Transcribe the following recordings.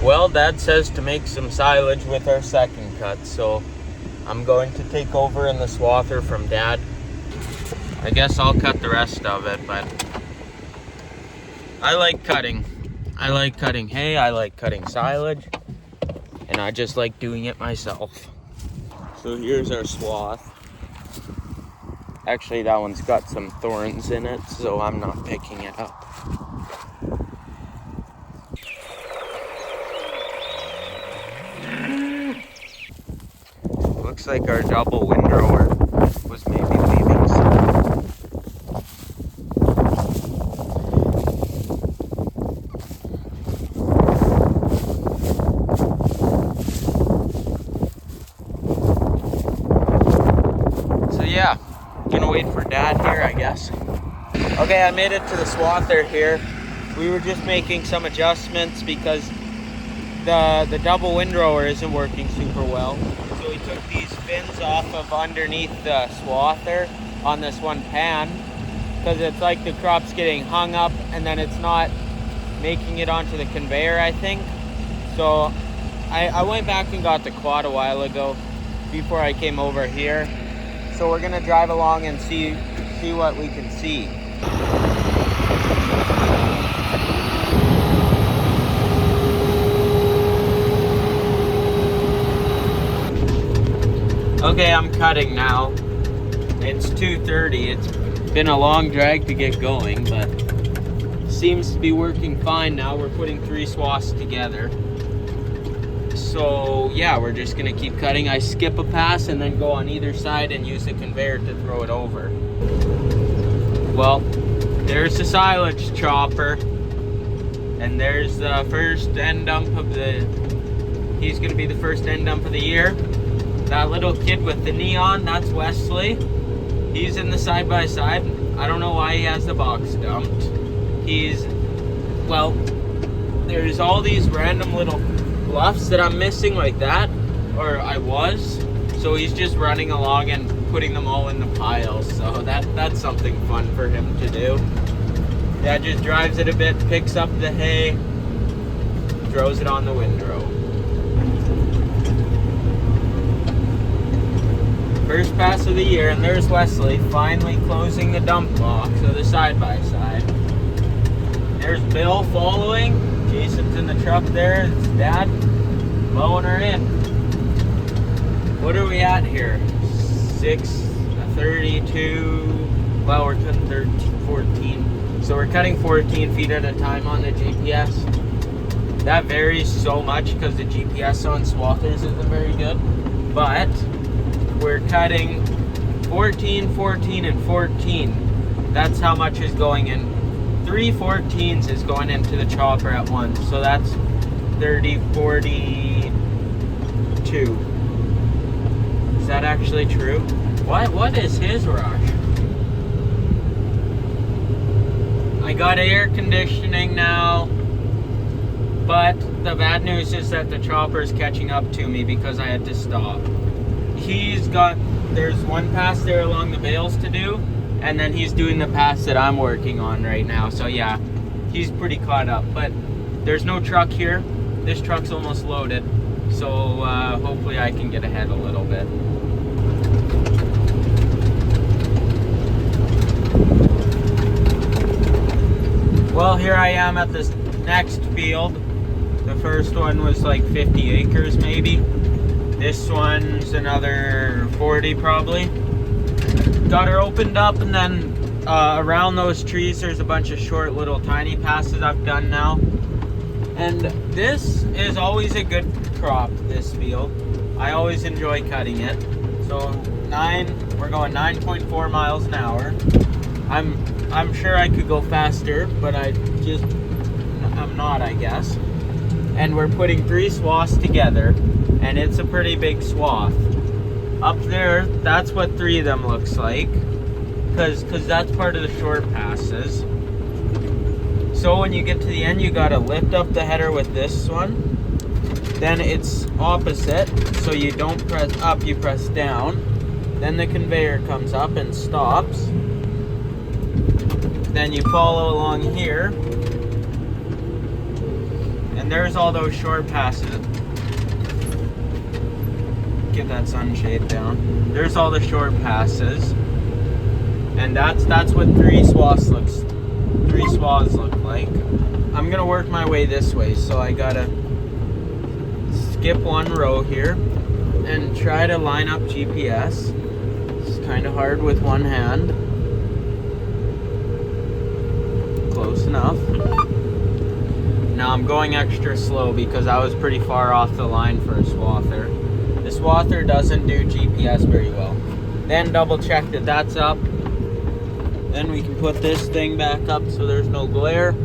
Well, Dad says to make some silage with our second cut, so I'm going to take over in the swather from Dad. I guess I'll cut the rest of it, but I like cutting. I like cutting hay, I like cutting silage, and I just like doing it myself. So here's our swath. Actually, that one's got some thorns in it, so I'm not picking it up. Looks like our double windrower was maybe leaving some. So yeah, gonna wait for Dad here, I guess. Okay, I made it to the swather here. We were just making some adjustments because the double windrower isn't working super well. So we took these fins off of underneath the swather on this one pan because it's like the crop's getting hung up and then it's not making it onto the conveyor, I think. So I went back and got the quad a while ago before I came over here. So we're gonna drive along and see what we can see. Okay, I'm cutting now. It's 2:30. It's been a long drag to get going, but seems to be working fine now. We're putting 3 swaths together. So yeah, we're just gonna keep cutting. I skip a pass and then go on either side and use the conveyor to throw it over. Well, there's the silage chopper, and there's the first end dump of he's gonna be the first end dump of the year. That little kid with the neon, that's Wesley. He's in the side-by-side. I don't know why he has the box dumped. Well, there's all these random little bluffs that I'm missing like that, or I was. So he's just running along and putting them all in the piles. So that's something fun for him to do. Dad just drives it a bit, picks up the hay, throws it on the windrow. First pass of the year, and there's Wesley finally closing the dump box of the side-by-side. There's Bill following. Jason's in the truck there. It's Dad blowing her in. What are we at here? 6:32. Well, we're cutting 14. So we're cutting 14 feet at a time on the GPS. That varies so much because the GPS on swathers isn't very good. But we're cutting 14, 14, and 14. That's how much is going in. 3 14s is going into the chopper at once. So that's 30, 42. Is that actually true? What is his rush? I got air conditioning now. But the bad news is that the chopper's catching up to me because I had to stop. There's one pass there along the bales to do, and then he's doing the pass that I'm working on right now. So yeah, he's pretty caught up, but there's no truck here. This truck's almost loaded, so hopefully I can get ahead a little bit. Well, here I am at this next field. The first one was like 50 acres maybe. This one's another 40 probably. Got her opened up, and then around those trees there's a bunch of short little tiny passes I've done now. And this is always a good crop, this field. I always enjoy cutting it. So we're going 9.4 miles an hour. I'm sure I could go faster, but I'm not, I guess. And we're putting 3 swaths together. And it's a pretty big swath. Up there, that's what 3 of them looks like. Because that's part of the short passes. So when you get to the end, you gotta lift up the header with this one. Then it's opposite. So you don't press up, you press down. Then the conveyor comes up and stops. Then you follow along here. And And there's all those short passes. Get that sunshade down. There's all the short passes. And that's what three swaths look like. I'm gonna work my way this way, so I gotta skip one row here and try to line up GPS. It's kind of hard with one hand. Close enough. Now I'm going extra slow because I was pretty far off the line for a swather. The swather doesn't do GPS very well. Then double check that that's up. Then we can put this thing back up so there's no glare,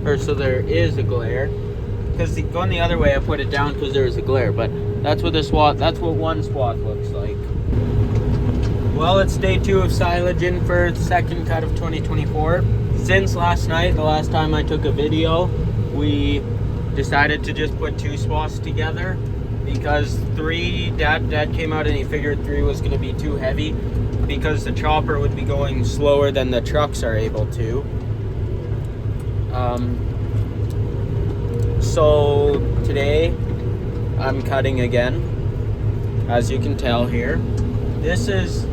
or so there is a glare. Because going the other way, I put it down because there is a glare. But that's what one swath looks like. Well, it's day 2 of silage in for the second cut of 2024. Since last night, the last time I took a video, we decided to just put 2 swaths together because 3, Dad came out and he figured 3 was going to be too heavy because the chopper would be going slower than the trucks are able to. So today I'm cutting again, as you can tell here. This is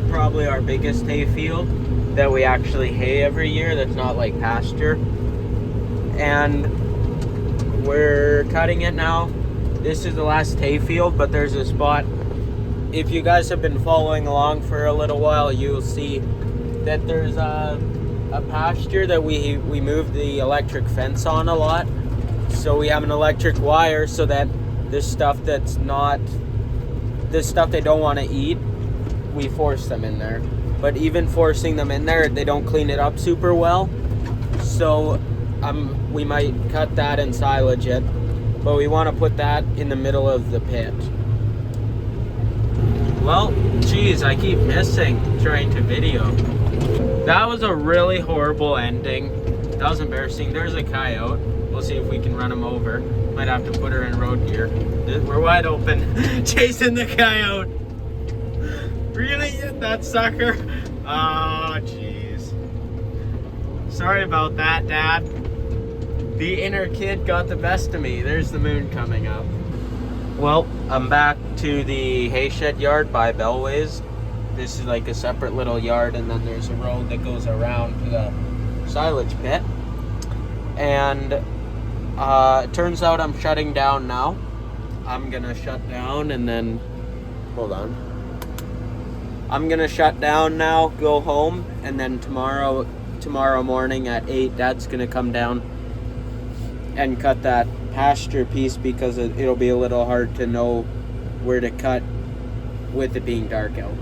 probably our biggest hay field that we actually hay every year. That's not like pasture. And we're cutting it now. This is the last hay field, but there's a spot. If you guys have been following along for a little while, you'll see that there's a pasture that we moved the electric fence on a lot. So we have an electric wire so that this stuff they don't want to eat, we force them in there. But even forcing them in there, they don't clean it up super well. So we might cut that and silage it, but we want to put that in the middle of the pit. Well, geez, I keep missing trying to video. That was a really horrible ending. That was embarrassing. There's a coyote. We'll see if we can run him over. Might have to put her in road gear. We're wide open, chasing the coyote. Really? That sucker? Oh, jeez. Sorry about that, Dad. The inner kid got the best of me. There's the moon coming up. Well, I'm back to the hay shed yard by Belways. This is like a separate little yard, and then there's a road that goes around to the silage pit. And it turns out I'm shutting down now. I'm gonna shut down and then, hold on. I'm gonna shut down now, go home, and then tomorrow morning at 8, Dad's gonna come down and cut that pasture piece because it'll be a little hard to know where to cut with it being dark out.